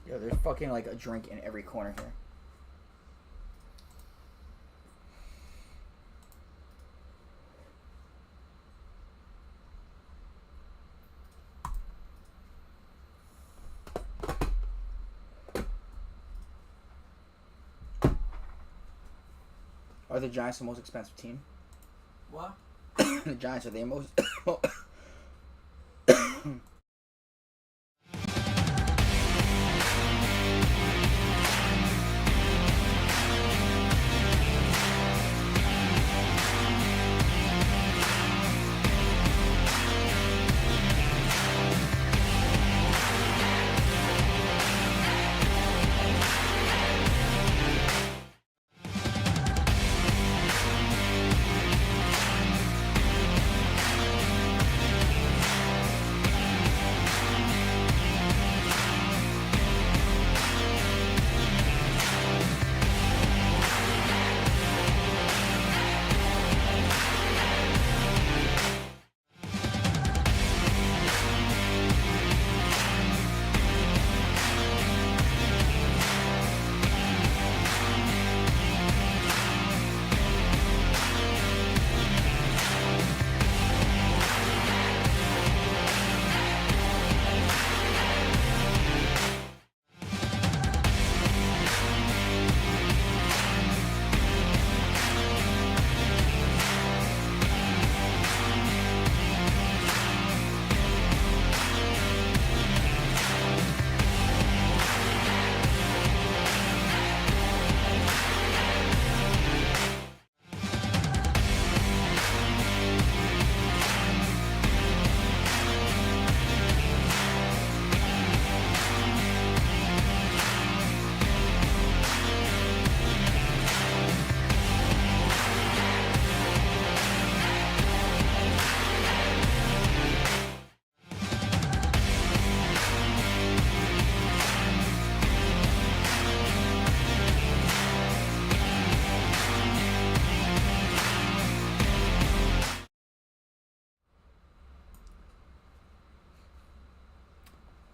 Yo, there's fucking like a drink in every corner here. Are the Giants the most expensive team? What? The Giants are the most.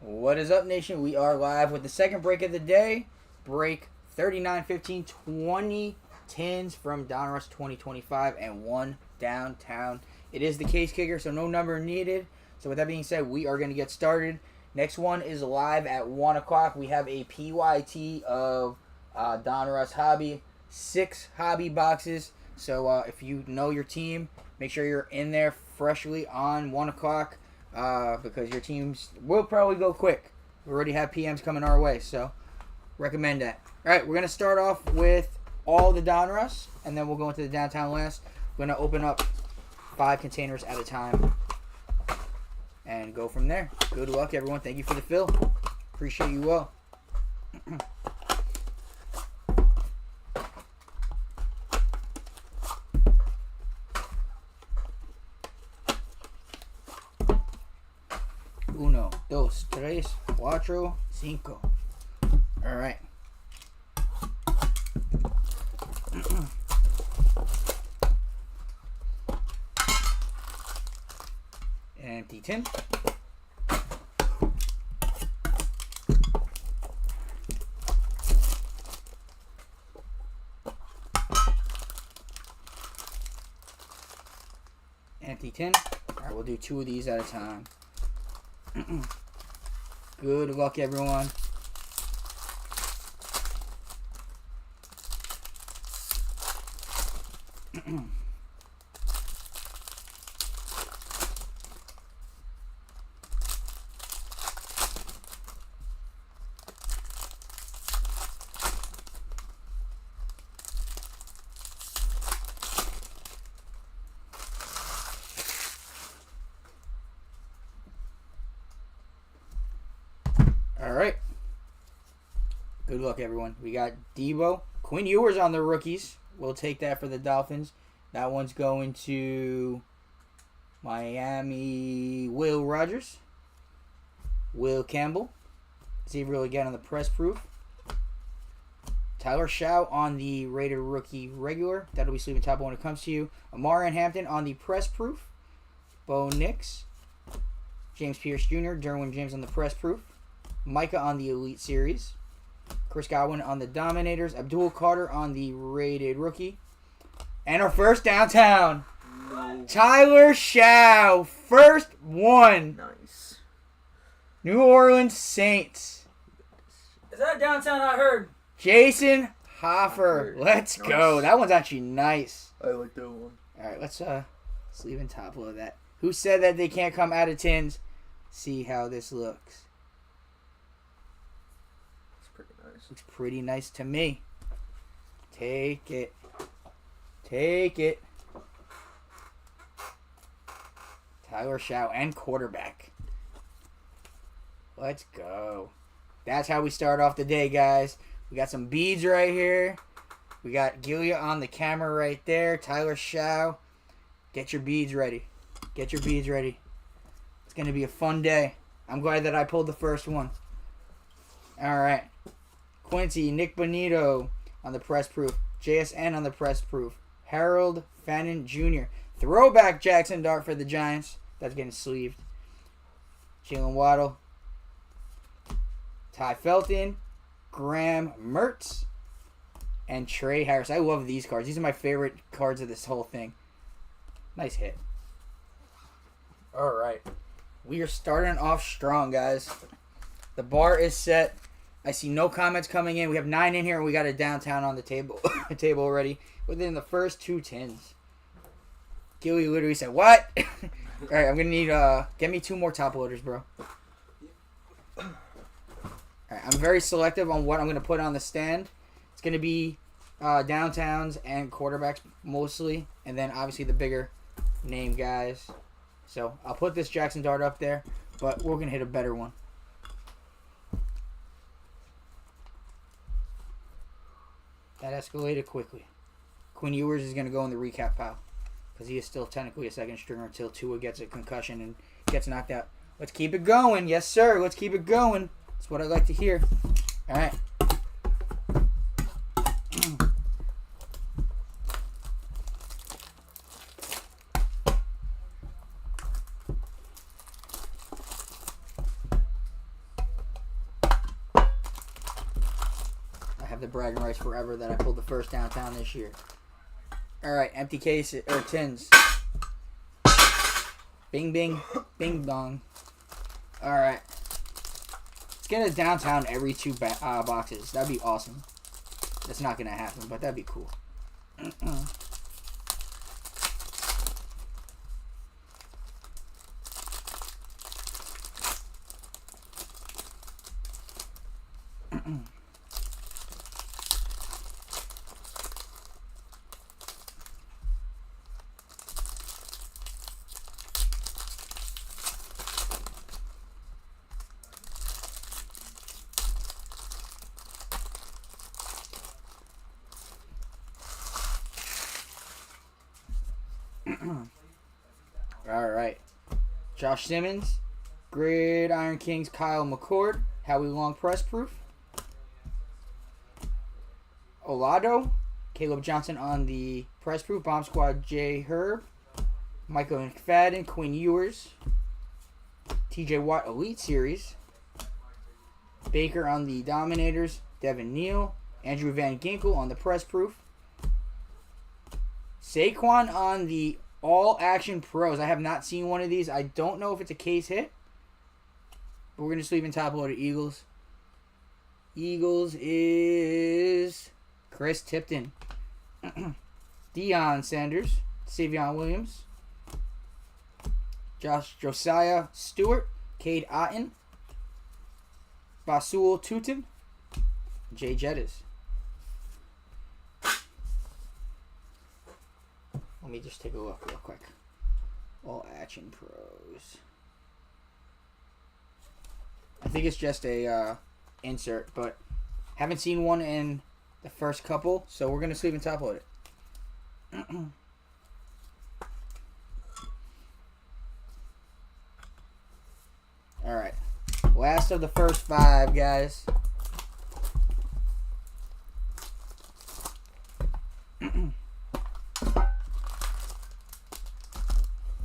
What is up, nation? We are live with the second break of the day. Break 39-15, 20 tins from Donruss 2025 and one downtown. It is the case kicker, so no number needed. So with that being said, we are going to get started. Next one is live at 1 o'clock. We have a PYT of Donruss Hobby. 6 hobby boxes. So if you know your team, make sure you're in there freshly on 1 o'clock. Because your teams will probably go quick. We already have PMs coming our way, so recommend that. All right, we're going to start off with all the Donruss, and then we'll go into the downtown last. We're going to open up 5 containers at a time and go from there. Good luck, everyone. Thank you for the fill. Appreciate you all. Uno, dos, tres, cuatro, cinco. All right. Empty tin. Empty tin. All right, we'll do 2 of these at a time. Good luck, everyone. Alright. Good luck, everyone. We got Debo. Quinn Ewers on the rookies. We'll take that for the Dolphins. That one's going to Miami. Will Rogers. Will Campbell. Xavier again on the press proof. Tyler Shaw on the rated rookie regular. That'll be sleeping top when it comes to you. Amar and Hampton on the press proof. Bo Nix. James Pierce Jr. Derwin James on the press proof. Micah on the Elite Series. Chris Godwin on the Dominators. Abdul Carter on the Rated Rookie. And our first downtown. No. Tyler Shaw. First one. Nice. New Orleans Saints. Is that downtown I heard? Jason Hoffer. Let's go. That one's actually nice. I like that one. All right, let's leave in top of that. Who said that they can't come out of tins? See how this looks. It's pretty nice. Looks pretty nice to me. Take it. Take it. Tyler Shaw and quarterback. Let's go. That's how we start off the day, guys. We got some beads right here. We got Gilia on the camera right there. Tyler Shaw. Get your beads ready. Get your beads ready. It's going to be a fun day. I'm glad that I pulled the first one. All right. Quincy, Nick Bonito on the press proof. JSN on the press proof. Harold Fannin Jr. Throwback Jackson Dart for the Giants. That's getting sleeved. Jalen Waddle. Ty Felton. Graham Mertz. And Trey Harris. I love these cards. These are my favorite cards of this whole thing. Nice hit. All right. We are starting off strong, guys. The bar is set. I see no comments coming in. We have 9 in here, and we got a downtown on the table already within the first 2 tins. Gilly literally said, "What?" All right, I'm gonna need get me 2 more top loaders, bro. All right, I'm very selective on what I'm gonna put on the stand. It's gonna be downtowns and quarterbacks mostly, and then obviously the bigger name guys. So I'll put this Jackson Dart up there, but we're gonna hit a better one. That escalated quickly. Quinn Ewers is going to go in the recap pile because he is still technically a second stringer until Tua gets a concussion and gets knocked out. Let's keep it going. Yes, sir. Let's keep it going. That's what I like to hear. All right. The bragging rights forever that I pulled the first downtown this year. Alright, empty cases or tins. Bing bing bing dong. Alright. Let's get a downtown every 2 boxes. That'd be awesome. That's not gonna happen, but that'd be cool. Alright. Josh Simmons. Gridiron Kings Kyle McCord. Howie Long press proof. Olado. Caleb Johnson on the press proof. Bomb Squad J Herb. Michael McFadden. Quinn Ewers. TJ Watt Elite Series. Baker on the Dominators. Devin Neal. Andrew Van Ginkel on the press proof. Saquon on the All Action Pros. I have not seen one of these. I don't know if it's a case hit. But we're going to just leave in top loader Eagles. Eagles is Chris Tipton. Deion Sanders. Savion Williams. Josiah Stewart. Cade Otton. Basul Tutin. Jay Jettis. Let me just take a look real quick. All Action Pros. I think it's just a insert, but haven't seen one in the first couple, so we're gonna sleeve and top load it. All right, last of the first 5, guys.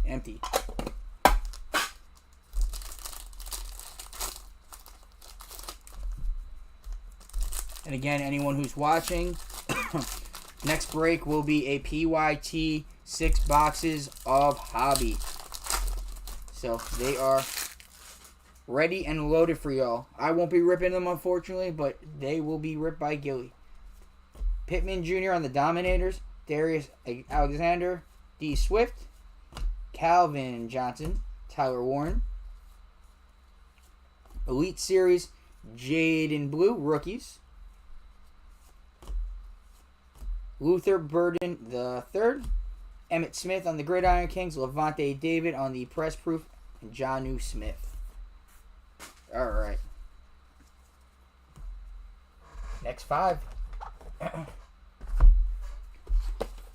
Empty. And again, anyone who's watching, next break will be a PYT 6 boxes of Hobby. So they are ready and loaded for y'all. I won't be ripping them, unfortunately, but they will be ripped by Gilly. Pittman Jr. on the Dominators. Darius Alexander. D. Swift. Calvin Johnson. Tyler Warren. Elite Series. Jaden Blue. Rookies. Luther Burden the third. Emmett Smith on the Gridiron Kings. Levante David on the Press Proof. And Jonnu Smith. Alright. Next 5.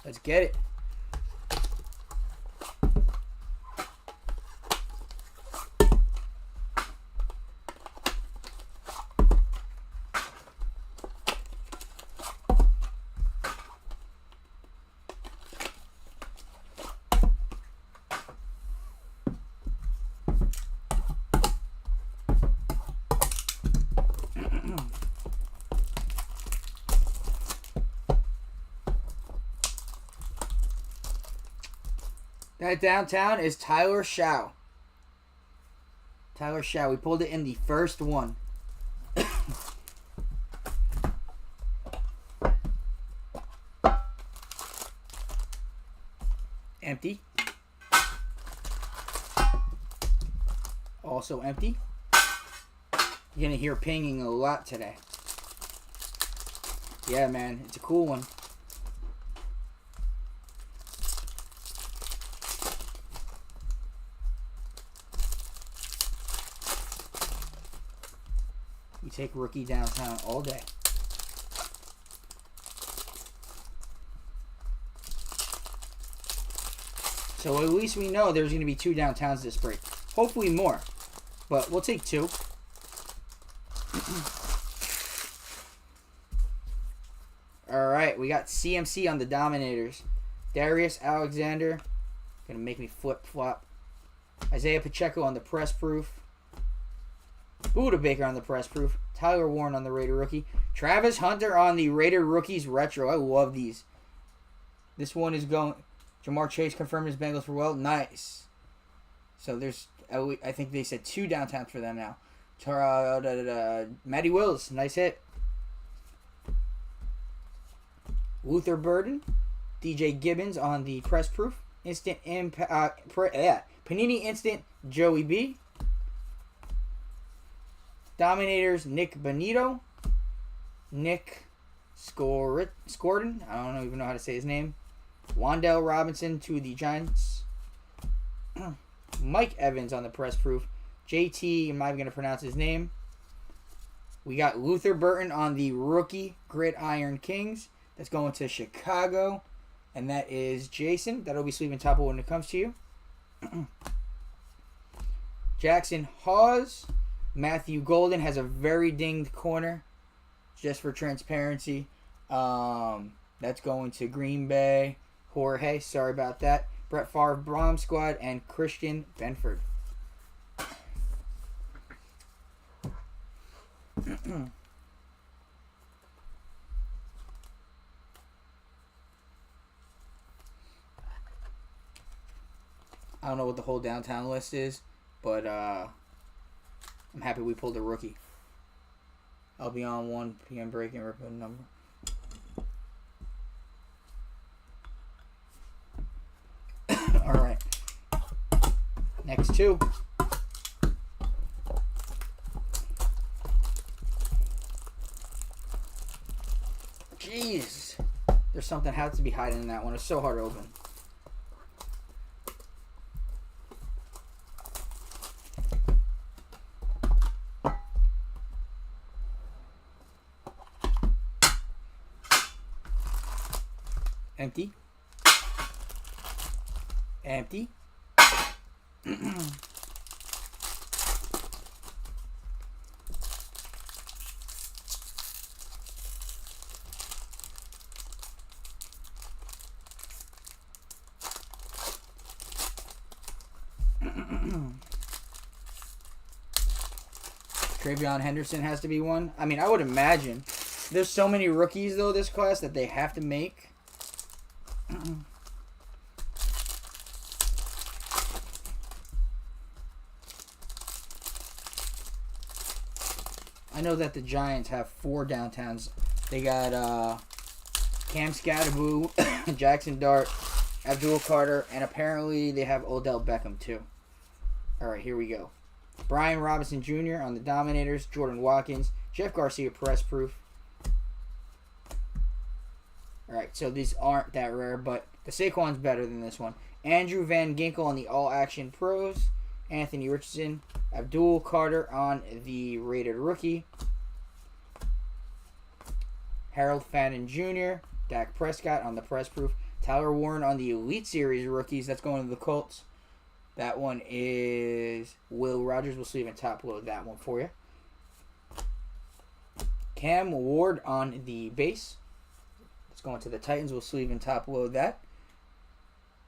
Let's get it. That downtown is Tyler Shaw. Tyler Shaw. We pulled it in the first one. Empty. Also empty. You're going to hear pinging a lot today. Yeah, man. It's a cool one. We take rookie downtown all day. So at least we know there's going to be 2 downtowns this break. Hopefully more. But we'll take 2. Alright, we got CMC on the Dominators. Darius Alexander. Going to make me flip-flop. Isaiah Pacheco on the Press Proof. Buda Baker on the Press Proof. Tyler Warren on the Raider Rookie. Travis Hunter on the Raider Rookies Retro. I love these. This one is going... Jamar Chase confirmed his Bengals for well. Nice. So there's... I think they said 2 downtowns for them now. Matty Wills. Nice hit. Luther Burden. DJ Gibbons on the Press Proof. Instant Impact... Panini Instant Joey B. Dominators, Nick Bonito. Nick Scorden. I don't even know how to say his name. Wandale Robinson to the Giants. Mike Evans on the Press Proof. JT, am I going to pronounce his name? We got Luther Burton on the Rookie Gridiron Kings. That's going to Chicago. And that is Jason. That'll be sleeping top when it comes to you. Jackson Hawes. Matthew Golden has a very dinged corner, just for transparency. That's going to Green Bay. Jorge, sorry about that. Brett Favre Bomb Squad and Christian Benford. I don't know what the whole downtown list is, but I'm happy we pulled a rookie. I'll be on 1 p.m. break and rip a number. Alright. Next 2. Jeez. There's something has to be hiding in that one. It's so hard to open. Empty. Empty. Travion Henderson has to be one. I mean, I would imagine There's so many rookies, though, this class that they have to make. I know that the Giants have 4 downtowns. They got Cam Scatterboo, Jackson Dart, Abdul Carter, and apparently they have Odell Beckham, too. All right, here we go. Brian Robinson Jr. on the Dominators, Jordan Watkins, Jeff Garcia Press Proof. Alright, so these aren't that rare, but the Saquon's better than this one. Andrew Van Ginkel on the All Action Pros, Anthony Richardson, Abdul Carter on the Rated Rookie, Harold Fadden Jr., Dak Prescott on the Press Proof, Tyler Warren on the Elite Series Rookies. That's going to the Colts. That one is Will Rogers. We'll sleeve and top load that one for you. Cam Ward on the base. Let's go into the Titans. We'll sleeve and top load that.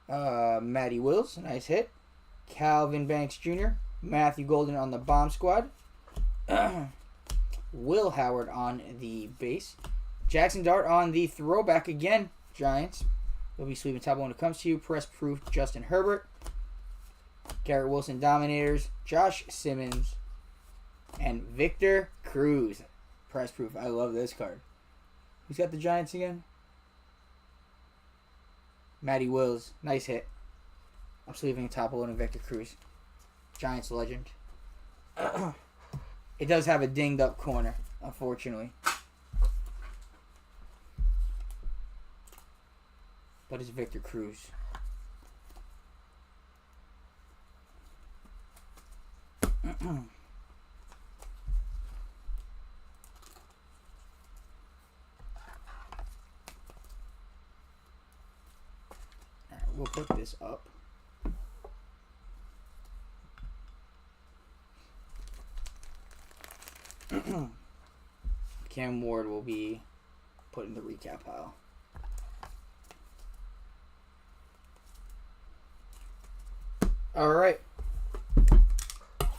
Matty Wills, nice hit. Calvin Banks Jr. Matthew Golden on the bomb squad. Will Howard on the base. Jackson Dart on the throwback again. Giants. We'll be sleeving top when it comes to you. Press proof Justin Herbert. Garrett Wilson Dominators. Josh Simmons. And Victor Cruz. Press proof. I love this card. Who's got the Giants again? Matty Wills. Nice hit. I'm sleeving top loading Victor Cruz. Giants legend. It does have a dinged up corner, unfortunately. But it's Victor Cruz. We'll put this up. Cam Ward will be put in the recap pile. All right.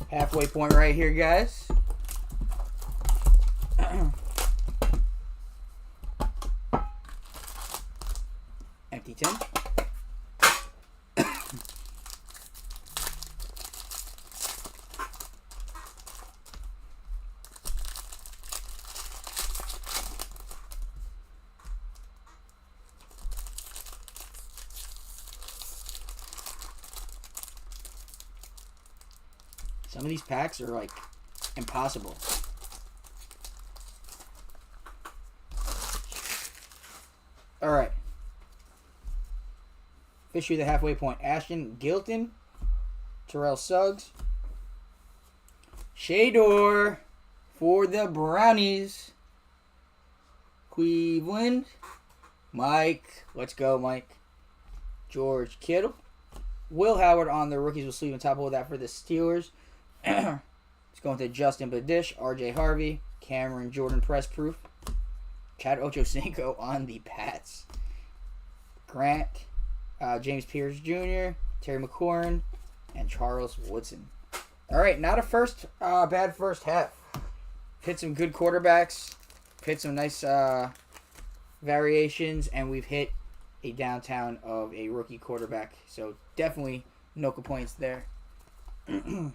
Halfway point right here, guys. Empty 10. Some of these packs are like impossible. All right. Fish you the halfway point. Ashton Gilton, Terrell Suggs, Shador for the Brownies. Cleveland, Mike. Let's go, Mike. George Kittle. Will Howard on the rookies. We'll sleeve and top of that for the Steelers. It's going to Justin Badish, R.J. Harvey, Cameron Jordan Press Proof, Chad Ochocinco on the Pats, Grant, James Pierce Jr., Terry McLaurin, and Charles Woodson. All right, not a bad first half. Hit some good quarterbacks, hit some nice variations, and we've hit a downtown of a rookie quarterback. So definitely no complaints there. I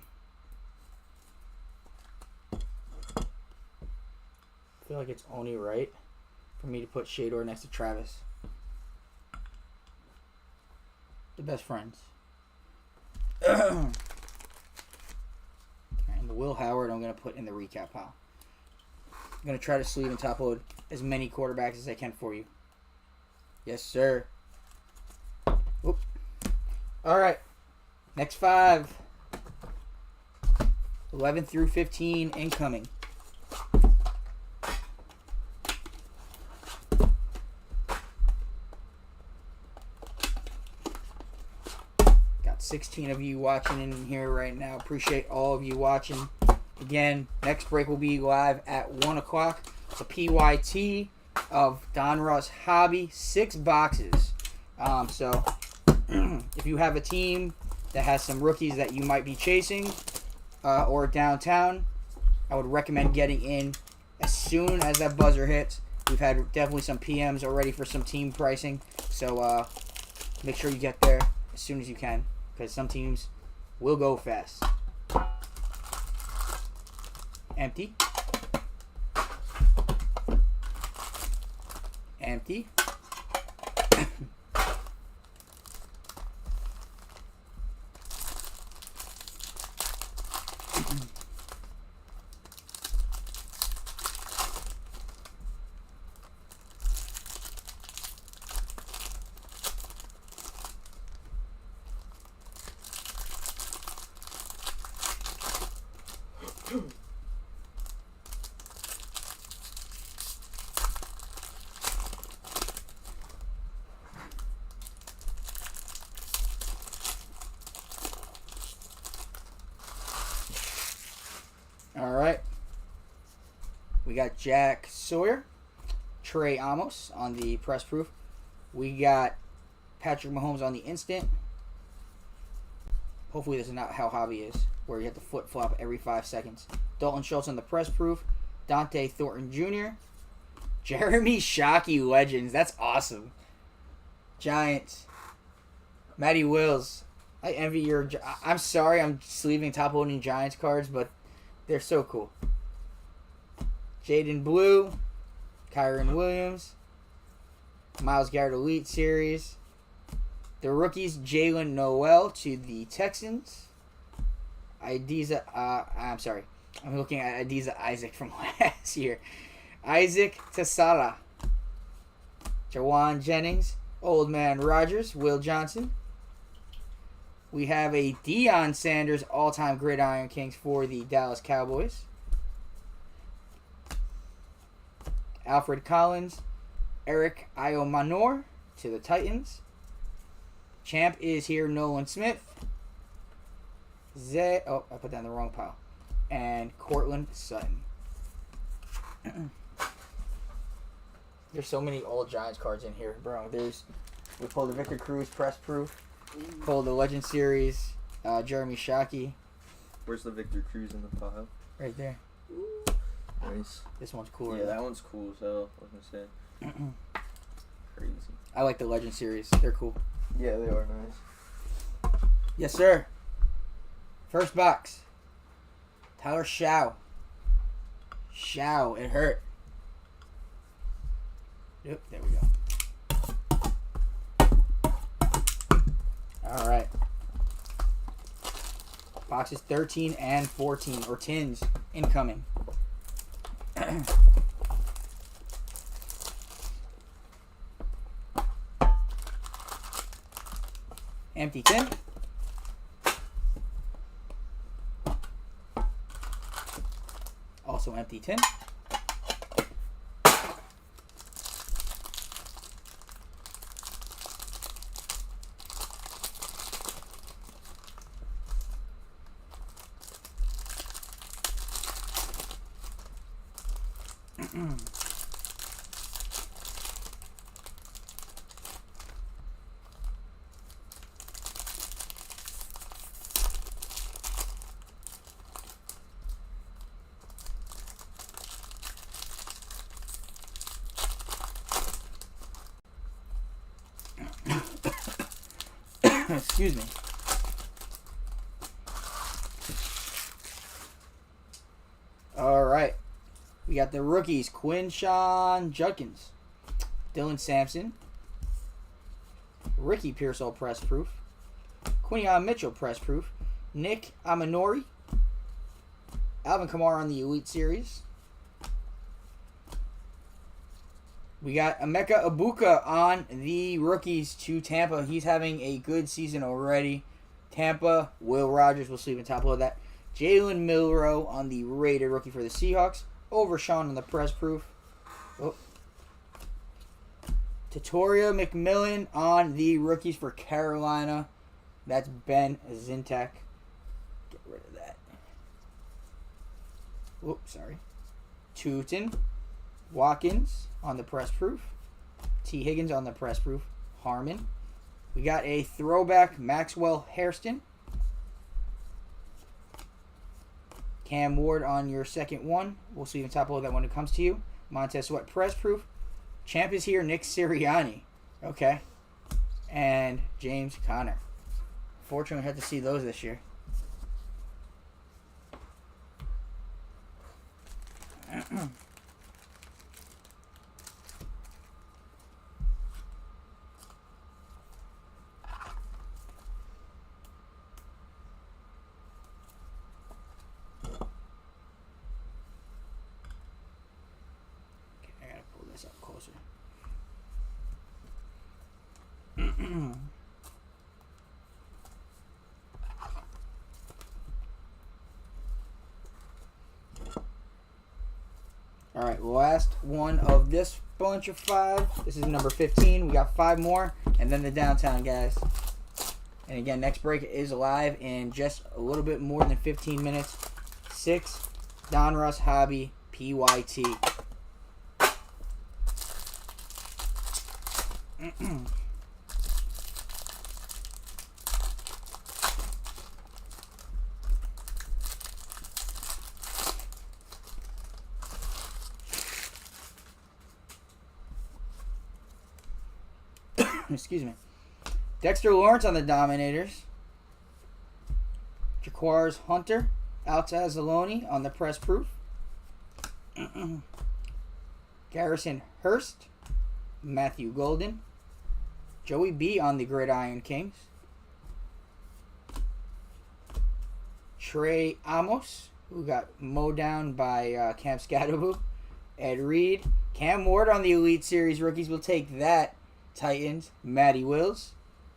feel like it's only right for me to put Shador next to Travis. The best friends. And the Will Howard I'm going to put in the recap pile. I'm going to try to sleeve and top load as many quarterbacks as I can for you. Yes, sir. Oop. All right. Next 5. 11 through 15 incoming. Got 16 of you watching in here right now. Appreciate all of you watching. Again, next break will be live at 1 o'clock. It's a PYT of Donruss Hobby. 6 boxes. So, if you have a team that has some rookies that you might be chasing, or downtown, I would recommend getting in as soon as that buzzer hits. We've had definitely some PMs already for some team pricing. So make sure you get there as soon as you can, because some teams will go fast. Empty. Empty. All right. We got Jack Sawyer, Trey Amos on the press proof. We got Patrick Mahomes on the instant. Hopefully this is not how Javi is, where you have to flip flop every 5 seconds. Dalton Schultz on the press proof. Dante Thornton Jr. Jeremy Shockey Legends. That's awesome. Giants. Matty Wills. I envy your... I'm sorry I'm sleeving top loading Giants cards, but they're so cool. Jaden Blue. Kyron Williams. Myles Garrett Elite Series. The rookies, Jalen Noel to the Texans. Adiza, I'm sorry. I'm looking at Adiza Isaac from last year. Isaac Tassala. Jawan Jennings. Old Man Rogers. Will Johnson. We have a Deion Sanders all-time Gridiron Kings for the Dallas Cowboys. Alfred Collins. Eric Iomanor to the Titans. Champ is here, Nolan Smith. I put that in the wrong pile. And Cortland Sutton. There's so many old Giants cards in here, bro. We pulled the Victor Cruz press proof. Pulled the Legend Series, Jeremy Shockey. Where's the Victor Cruz in the pile? Right there. Nice. This one's cool. Yeah, that one's cool as hell, I was going to say. Crazy. I like the Legend Series. They're cool. Yeah, they are nice. Yes, sir. First box. Tyler Shaw. It hurt. Yep, there we go. All right. Boxes 13 and 14, or tins, incoming. Empty tin. Also empty tin. Excuse me. All right. We got the rookies, Quinshawn Judkins, Dylan Sampson, Ricky Pearsall press proof, Quinion Mitchell press proof, Nick Amanori, Alvin Kamara on the Elite Series. We got Emeka Ibuka on the rookies to Tampa. He's having a good season already. Tampa, Will Rogers will sleep in top of that. Jalen Milroe on the Raider rookie for the Seahawks. Overshawn on the press proof. Oh. Tatoria McMillan on the rookies for Carolina. That's Ben Zintak. Get rid of that. Oops, sorry. Tootin. Watkins on the press proof. T. Higgins on the press proof. Harmon. We got a throwback Maxwell Hairston. Cam Ward on your second one. We'll see even top load that when it comes to you. Montez Sweat press proof. Champ is here. Nick Sirianni. Okay. And James Conner. Fortunately, we had to see those this year. Up closer. All right, last one of this bunch of 5. This is number 15. We got 5 more, and then the downtown guys. And again, next break is live in just a little bit more than 15 minutes. 6 Donruss Hobby PYT. Excuse me. Dexter Lawrence on the Dominators. Jaquars Hunter. Altaz Zaloni on the press proof. Garrison Hurst. Matthew Golden. Joey B on the Gridiron Kings. Trey Amos, who got mowed down by Cam Scatterbo. Ed Reed. Cam Ward on the Elite Series rookies. Will take that. Titans. Matty Wills.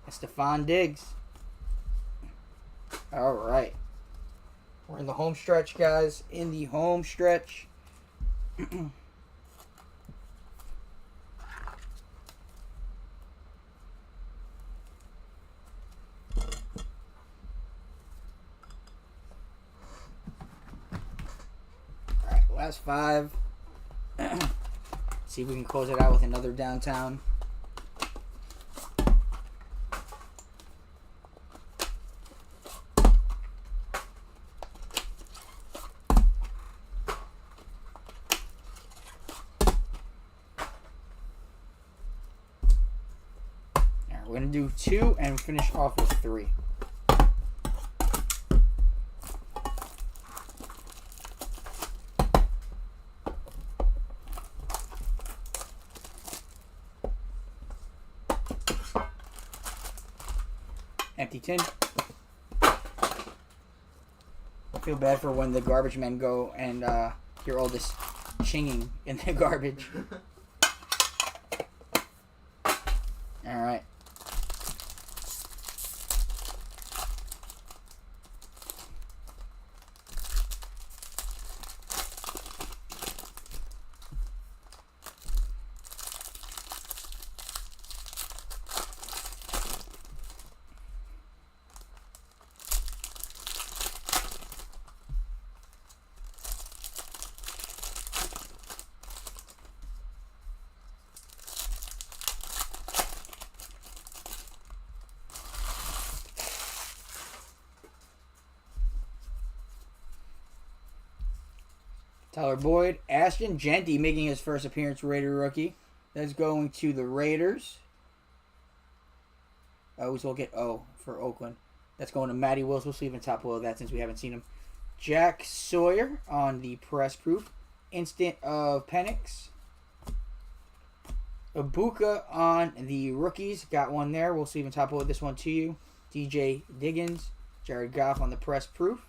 And Stephon Diggs. All right. We're in the home stretch, guys. In the home stretch. Last 5. See if we can close it out with another downtown. Alright, we're going to do 2 and finish off with 3. Empty tin. I feel bad for when the garbage men go and hear all this chinging in the garbage. Alright. Tyler Boyd. Ashton Genty making his first appearance, Raider rookie. That's going to the Raiders. Oh, so we'll get O for Oakland. That's going to Matty Wills. We'll see even top below that since we haven't seen him. Jack Sawyer on the press proof. Instant of Penix. Ibuka on the rookies. Got one there. We'll see even top below this one to you. DJ Diggins. Jared Goff on the press proof.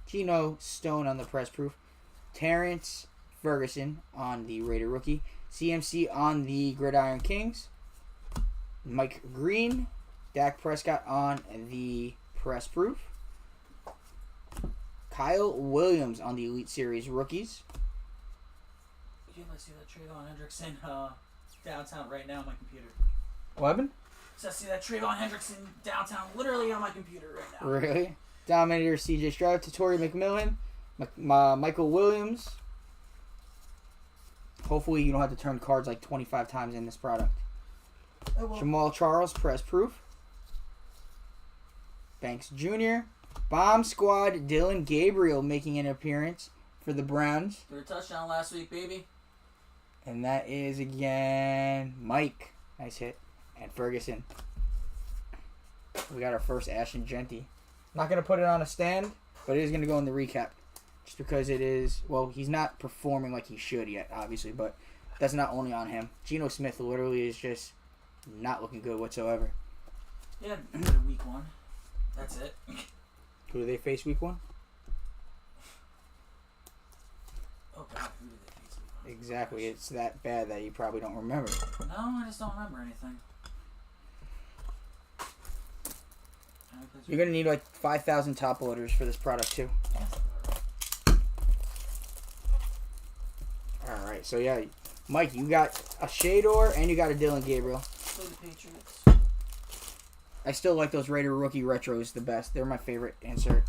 Geno Stone on the press proof. Terrence Ferguson on the Raider rookie. CMC on the Gridiron Kings. Mike Green. Dak Prescott on the press proof. Kyle Williams on the Elite Series rookies. You can see that Trayvon Hendrickson downtown right now on my computer. What happened? So I see that Trayvon Hendrickson downtown literally on my computer right now. Really? Dominator CJ Stroud, Tatori McMillan, Michael Williams. Hopefully you don't have to turn cards like 25 times in this product. Oh, well. Jamal Charles, press proof. Banks Jr. Bomb Squad, Dylan Gabriel making an appearance for the Browns. Threw a touchdown last week, baby. And that is, again, Mike. Nice hit. And Ferguson. We got our first Ashton Genty. Not going to put it on a stand, but it is going to go in the recap. Just because it is, well, he's not performing like he should yet, obviously, but that's not only on him. Geno Smith literally is just not looking good whatsoever. Yeah, good week 1. That's it. Who do they face week 1? Oh, God, who did they face week 1? Exactly. It's that bad that you probably don't remember. No, I just don't remember anything. You're going to need like 5,000 top loaders for this product too. Alright, so yeah, Mike, you got a Shador and you got a Dylan Gabriel. Play the Patriots. I still like those Raider rookie retros the best. They're my favorite insert.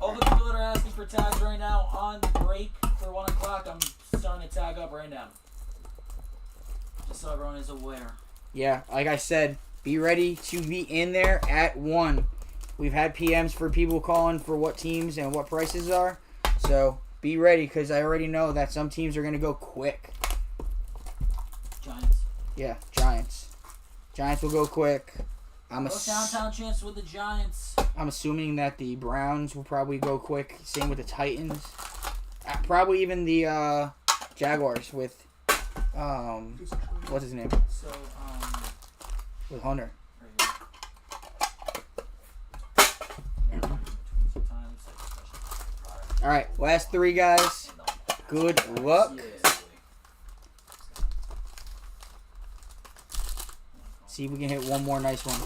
All the people that are asking for tags right now on break for 1 o'clock, I'm starting to tag up right now. Just so everyone is aware. Yeah, like I said, be ready to be in there at 1. We've had PMs for people calling for what teams and what prices are. So be ready because I already know that some teams are going to go quick. Giants. Yeah, Giants. Giants will go quick. Those downtown chance with the Giants. I'm assuming that the Browns will probably go quick. Same with the Titans. Probably even the Jaguars with what's his name? So With Hunter. right here. All right, last 3 guys. Good luck. See if we can hit one more nice one.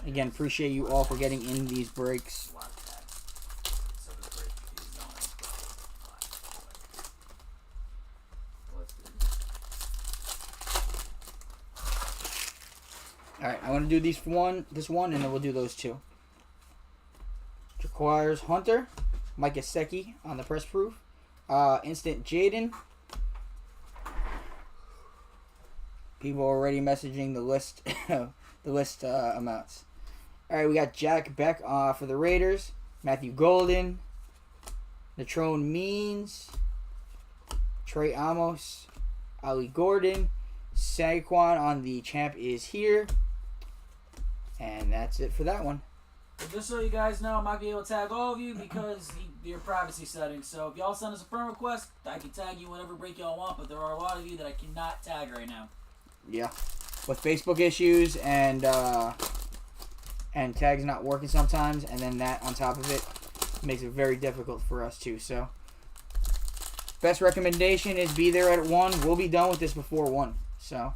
Again, appreciate you all for getting in these breaks. Alright, I want to do this one, and then we'll do those 2. Jaquires Hunter, Mike Gesicki on the press proof. Instant Jaden. People already messaging the list, amounts. All right, we got Jack Beck for the Raiders. Matthew Golden, Natrone Means, Trey Amos, Ali Gordon, Saquon on the champ is here, and that's it for that one. Well, just so you guys know, I might be able to tag all of you because your privacy settings. So if y'all send us a friend request, I can tag you whatever break y'all want. But there are a lot of you that I cannot tag right now. Yeah, with Facebook issues and tags not working sometimes, and then that on top of it makes it very difficult for us too. So, best recommendation is be there at 1. We'll be done with this before 1. So,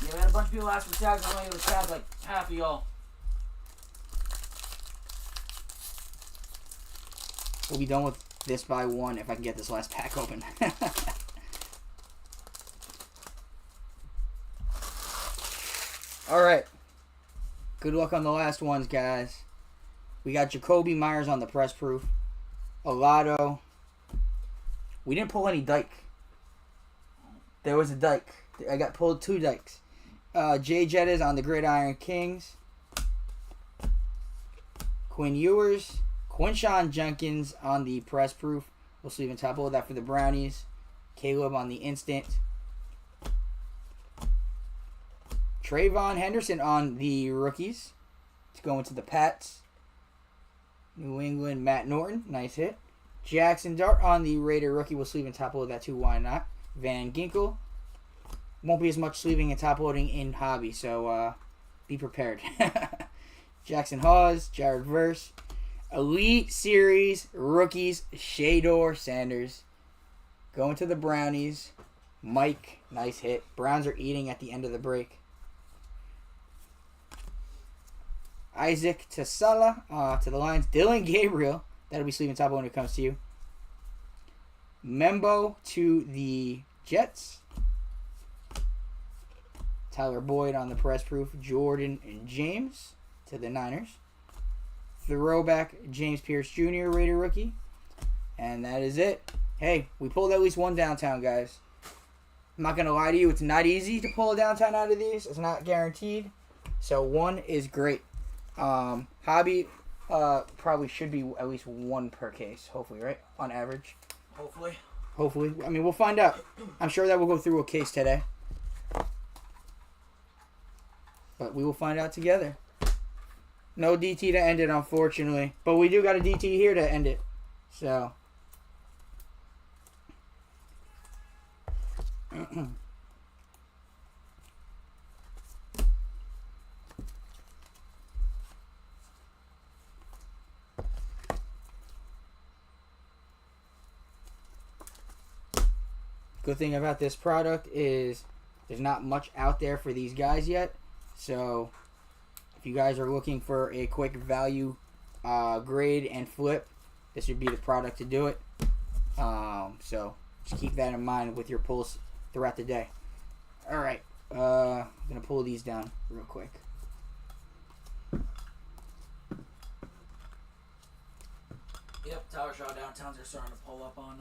yeah, we had a bunch of people ask for tags. I'm only able to tag like half of y'all. we'll be done with this by 1 if I can get this last pack open. All right. Good luck on the last ones, guys. We got Jacoby Myers on the press proof. Olado. We didn't pull any Dyke. There was a Dyke. I got pulled 2 Dykes. Jay Jettas on the Gridiron Kings. Quinn Ewers. Quinshawn Jenkins on the press proof. We'll sleeve and top load that for the Brownies. Caleb on the instant. Trayvon Henderson on the rookies. It's going to the Pats. New England, Matt Norton. Nice hit. Jackson Dart on the Raider rookie. We'll sleeve and top load that too. Why not? Van Ginkel. Won't be as much sleeving and top loading in hobby, so be prepared. Jackson Hawes. Jared Verse. Elite Series rookies. Shador Sanders. Going to the Brownies. Mike. Nice hit. Browns are eating at the end of the break. Isaac Tasala to the Lions. Dylan Gabriel. That'll be sleeping top when it comes to you. Membo to the Jets. Tyler Boyd on the press proof. Jordan and James to the Niners. Throwback James Pierce Jr. Raider rookie. And that is it. Hey, we pulled at least 1 downtown, guys. I'm not going to lie to you. It's not easy to pull a downtown out of these. It's not guaranteed. So 1 is great. Hobby probably should be at least 1 per case, hopefully, right? On average. Hopefully. I mean, we'll find out. I'm sure that we'll go through a case today. But we will find out together. No DT to end it, unfortunately. But we do got a DT here to end it. So. Good thing about this product is there's not much out there for these guys yet. So if you guys are looking for a quick value grade and flip, this would be the product to do it. So just keep that in mind with your pulls throughout the day. All right, I'm gonna pull these down real quick. Yep, Tower Shaw downtowns are starting to pull up on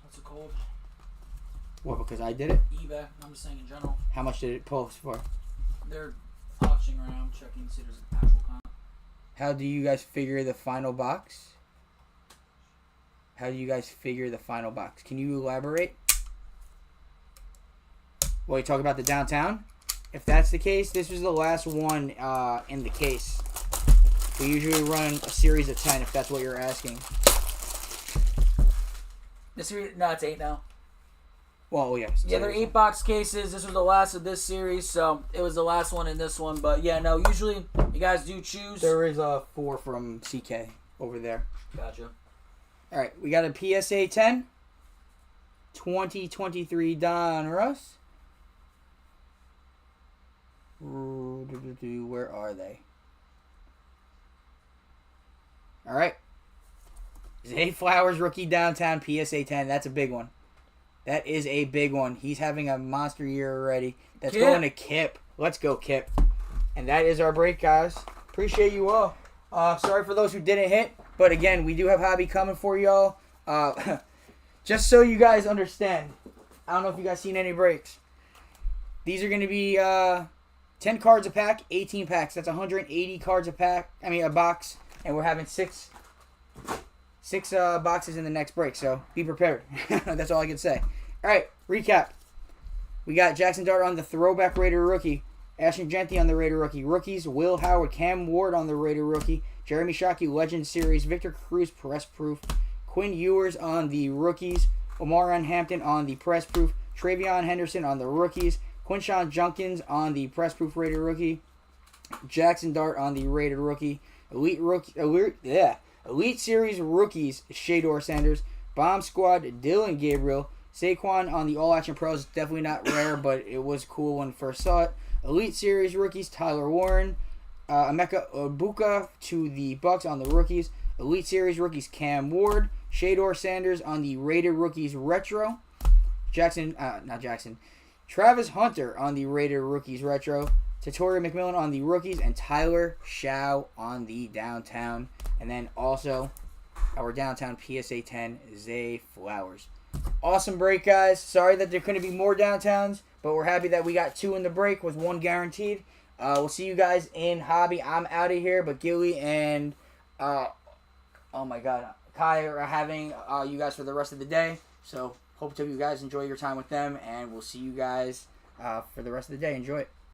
what's it called? What? Because I did it. eBay. I'm just saying in general. How much did it post for? They're auctioning around, checking to see if there's an actual con. How do you guys figure the final box? How do you guys figure the final box? Can you elaborate? Well, you talk about the downtown? If that's the case, this was the last one in the case. We usually run a series of 10 if that's what you're asking. No, it's 8 now. Well, yes. Yeah, they're 8-box cases. This was the last of this series, so it was the last one in this one. But yeah, no, usually you guys do choose. There is a 4 from CK over there. Gotcha. All right, we got a PSA 10. 2023 Don Russ. Where are they? All right. Zay Flowers rookie downtown PSA 10. That's a big one. That is a big one. He's having a monster year already. That's Kip. going to Kip. Let's go, Kip. And that is our break, guys. Appreciate you all. Sorry for those who didn't hit. But again, we do have hobby coming for y'all. Just so you guys understand. I don't know if you guys seen any breaks. These are going to be 10 cards a pack, 18 packs. That's 180 cards a pack. I mean, a box. And we're having six boxes in the next break, so be prepared. That's all I can say. All right, recap. We got Jackson Dart on the throwback Raider rookie, Ashton Genty on the Raider rookie, rookies Will Howard, Cam Ward on the Raider rookie, Jeremy Shockey Legend Series, Victor Cruz Press Proof, Quinn Ewers on the rookies, Omarion Hampton on the Press Proof, Travion Henderson on the rookies, Quinshawn Junkins on the Press Proof Raider rookie, Jackson Dart on the Raider rookie, Elite Series rookies, Shador Sanders. Bomb Squad, Dylan Gabriel. Saquon on the All Action Pros. Definitely not rare, but it was cool when first saw it. Elite Series rookies, Tyler Warren. Emeka Obuka to the Bucks on the rookies. Elite Series rookies, Cam Ward. Shador Sanders on the Raider rookies retro. Travis Hunter on the Raider rookies retro. Tatori McMillan on the rookies, and Tyler Shaw on the downtown. And then also our downtown PSA 10, Zay Flowers. Awesome break, guys. Sorry that there couldn't be more downtowns, but we're happy that we got 2 in the break with 1 guaranteed. We'll see you guys in hobby. I'm out of here, but Gilly and Kai are having you guys for the rest of the day. So hope you guys enjoy your time with them, and we'll see you guys for the rest of the day. Enjoy it.